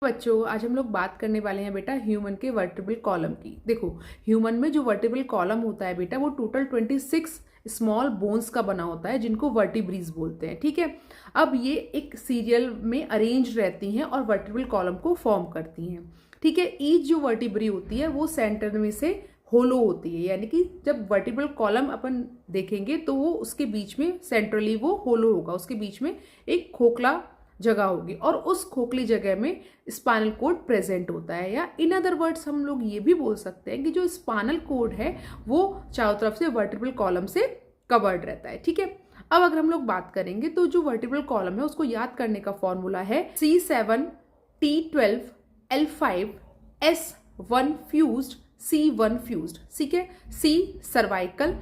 बच्चों, आज हम लोग बात करने वाले हैं बेटा ह्यूमन के वर्टिब्रल कॉलम की। देखो, ह्यूमन में जो वर्टिब्रल कॉलम होता है बेटा, वो टोटल 26 स्मॉल बोन्स का बना होता है, जिनको वर्टिब्रीज बोलते हैं। ठीक है, अब ये एक सीरियल में अरेंज रहती हैं और वर्टिब्रल कॉलम को फॉर्म करती हैं। ठीक है, ईच जो वर्टिब्री होती है वो सेंटर में से होलो होती है, यानी कि जब वर्टिब्रल कॉलम अपन देखेंगे तो वो उसके बीच में सेंट्रली वो होलो होगा, उसके बीच में एक खोखला जगह होगी और उस खोखली जगह में स्पाइनल कोड प्रेजेंट होता है। या इन अदर वर्ड्स हम लोग ये भी बोल सकते हैं कि जो स्पाइनल कोड है वो चारों तरफ से वर्टिब्रल कॉलम से कवर्ड रहता है। ठीक है, अब अगर हम लोग बात करेंगे तो जो वर्टिब्रल कॉलम है उसको याद करने का फॉर्मूला है C7T12L5S1 फ्यूज्ड C1 फ्यूज्ड। ठीक है, C सर्वाइकल,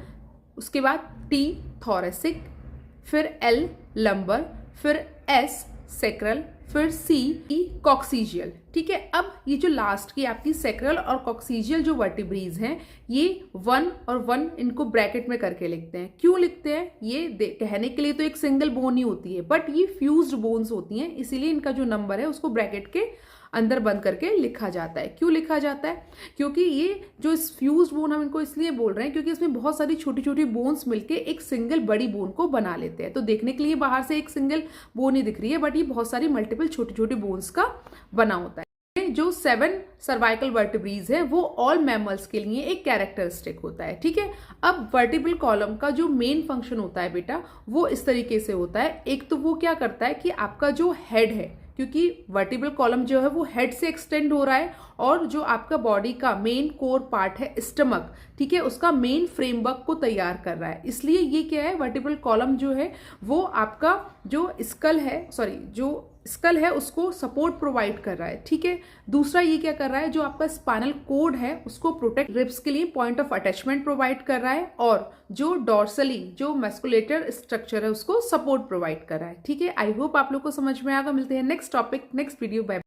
उसके बाद T थोरेसिक, फिर L लंबर, फिर S सेक्रल, फिर C कॉक्सीजियल। ठीक है, अब ये जो लास्ट की आपकी सेक्रल और कॉक्सीजियल जो वर्टिब्रीज हैं, ये 1 और 1 इनको ब्रैकेट में करके लिखते हैं। क्यों लिखते हैं? ये कहने के लिए तो एक सिंगल बोन ही होती है, बट ये फ्यूज्ड बोन्स होती हैं, इसीलिए इनका जो नंबर है उसको ब्रैकेट के अंदर बंद करके लिखा जाता है। क्यों लिखा जाता है? क्योंकि ये जो फ्यूज्ड बोन हम इनको इसलिए बोल रहे हैं क्योंकि इसमें बहुत सारी छोटी छोटी बोन्स मिलके एक सिंगल बड़ी बोन को बना लेते हैं। तो देखने के लिए बाहर से एक सिंगल बोन ही दिख रही है, बट ये बहुत सारी मल्टीपल छोटी छोटी बोन्स का बना होता है। जो 7 सर्वाइकल वर्टिब्रीज है वो ऑल मैमल्स के लिए एक कैरेक्टरिस्टिक होता है। ठीक है, अब वर्टिब्रल कॉलम का जो मेन फंक्शन होता है बेटा, वो इस तरीके से होता है। एक तो वो क्या करता है कि आपका जो हेड है, क्योंकि वर्टिब्रल कॉलम जो है वो हेड से एक्सटेंड हो रहा है, और जो आपका बॉडी का मेन कोर पार्ट है स्टमक, ठीक है, उसका मेन फ्रेमवर्क को तैयार कर रहा है। इसलिए ये क्या है, वर्टिब्रल कॉलम जो है वो आपका जो स्कल है उसको सपोर्ट प्रोवाइड कर रहा है। ठीक है, दूसरा ये क्या कर रहा है, जो आपका स्पाइनल कोड है उसको प्रोटेक्ट, रिब्स के लिए पॉइंट ऑफ अटैचमेंट प्रोवाइड कर रहा है, और जो डॉर्सली जो मस्कुलेटर स्ट्रक्चर है उसको सपोर्ट प्रोवाइड कर रहा है। ठीक है, आई होप आप लोग को समझ में आएगा। मिलते हैं next topic next video. Bye.